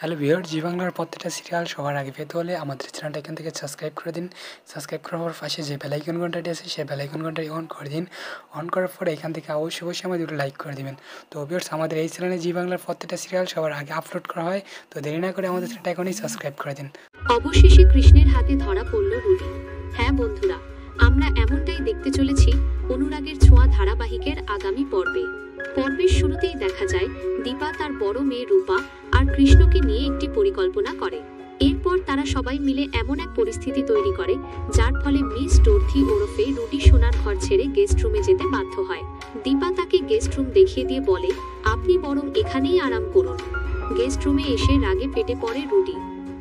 Hello viewer, জি বাংলার প্রত্যেকটা serial সবার আগে পেতে হলে আমাদের চ্যানেলটা এখান থেকে সাবস্ক্রাইব করে দিন। সাবস্ক্রাইব করার পর পাশে যে বেল আইকন ঘন্টাটি আছে সেই বেল আইকন ঘন্টাটি অন করে দিন। অন করার পরে এখান থেকে অবশ্যই আমাদের লাইক করে দিবেন। তো ভিউয়ার্স, আমাদের এই চ্যানেলে জি বাংলার প্রত্যেকটা সিরিয়াল সবার আগে আপলোড করা হয়। তো দেরি না করে আমাদের চ্যানেলটা এখনই সাবস্ক্রাইব করে দিন। অবশেষে কৃষ্ণের হাতে ধরা পড়ল রুডি। হ্যাঁ বন্ধুরা, আমরা এমনটাই দেখতে চলেছি অনুরাগের ছোঁয়া ধারাবাহিকের আগামী পর্বে। পর্বের শুরুতেই দেখা যায় দীপা তার বড় মেয়ে রূপা আর কৃষ্ণকে নিয়ে একটি পরিকল্পনা করে। এরপর তারা সবাই মিলে এমন এক পরিস্থিতি তৈরি করে যার ফলে মিস ডোরথি ওরফে রুডি সোনার ঘর ছেড়ে গেস্ট রুমে যেতে বাধ্য হয়। দীপা তাকে গেস্ট রুম দেখিয়ে দিয়ে বলে, আপনি বরং এখানেই আরাম করুন। গেস্ট রুমে এসে রাগে ফেটে পড়ে রুডি।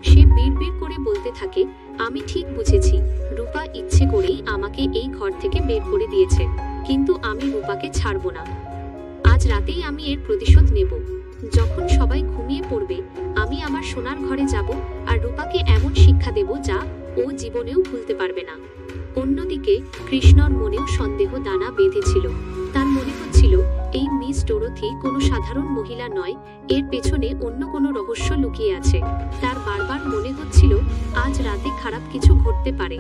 সে বিড়বিড় করে বলতে থাকে, আমি ঠিক বুঝেছি, রূপা ইচ্ছে করেই আমাকে এই ঘর থেকে বের করে দিয়েছে, কিন্তু আমি রূপাকে ছাড়ব না। আজ রাতেই আমি এর প্রতিশোধ নেব। যখন সবাই ঘুমিয়ে পড়বে আমি আমার সোনার ঘরে যাব আর রূপাকে এমন শিক্ষা দেব যা ও জীবনেও ভুলতে পারবে না। অন্যদিকে কৃষ্ণর মনেও সন্দেহ দানা বেঁধেছিল। তার মনে হচ্ছিল এই মিস ডোরথি কোনো সাধারণ মহিলা নয়, এর পেছনে অন্য কোনো রহস্য লুকিয়ে আছে। তার বারবার মনে হচ্ছিল আজ রাতে খারাপ কিছু ঘটতে পারে।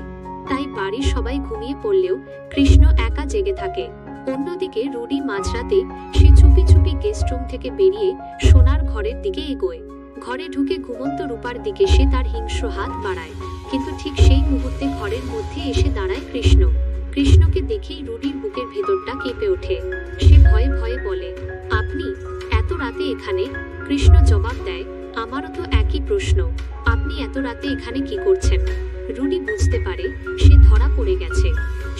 তাই বাড়ির সবাই ঘুমিয়ে পড়লেও কৃষ্ণ একা জেগে থাকে। অন্যদিকে রুডি মাঝরাতে সে চুপি চুপি গেস্ট রুম থেকে বেরিয়ে সোনার ঘরের দিকে এগোয়। ঘরে ঢুকে ঘুমন্ত রূপার দিকে সে তার হিংস্র হাত বাড়ায়, কিন্তু ঠিক সেই মুহূর্তে ঘরের মধ্যে এসে দাঁড়ায় কৃষ্ণ। কৃষ্ণকে দেখেই রুডির বুকের ভেতরটা কেঁপে ওঠে। সে ভয়ে ভয়ে বলে, আপনি এত রাতে এখানে? কৃষ্ণ জবাব দেয়, আমারও তো একই প্রশ্ন, আপনি এত রাতে এখানে কি করছেন? রুডি বুঝতে পারে সে ধরা পড়ে গেছে।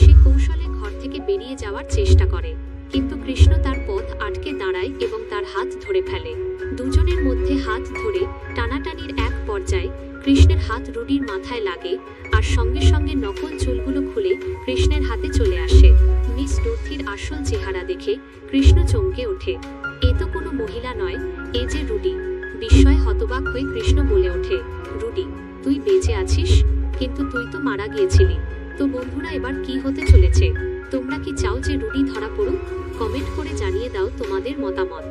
সে কৌশলে ঘর থেকে বেরিয়ে যাওয়ার চেষ্টা করে, কিন্তু কৃষ্ণ তার পথ আটকে দাঁড়ায় এবং তার হাত ধরে ফেলে। দুজনের মধ্যে হাত ধরে টানাটানির এক পর্যায়ে কৃষ্ণের হাত রুডির মাথায় লাগে আর সঙ্গে সঙ্গে নকল চুলগুলো খুলে কৃষ্ণের হাতে চলে আসে। মিস ডোরথির আসল চেহারা দেখে কৃষ্ণ চমকে ওঠে। এ তো কোনো মহিলা নয়, এ যে রুডি। বিস্ময়ে হতবাক হয়ে কৃষ্ণ বলে ওঠে, রুডি, তুই বেঁচে আছিস? কিন্তু তুই তো মারা গিয়েছিলি। তো বন্ধুরা, এবার কি হতে চলেছে? তোমরা কি চাও যে রুডি ধরা পড়ুক? কমেন্ট করে জানিয়ে দাও তোমাদের মতামত।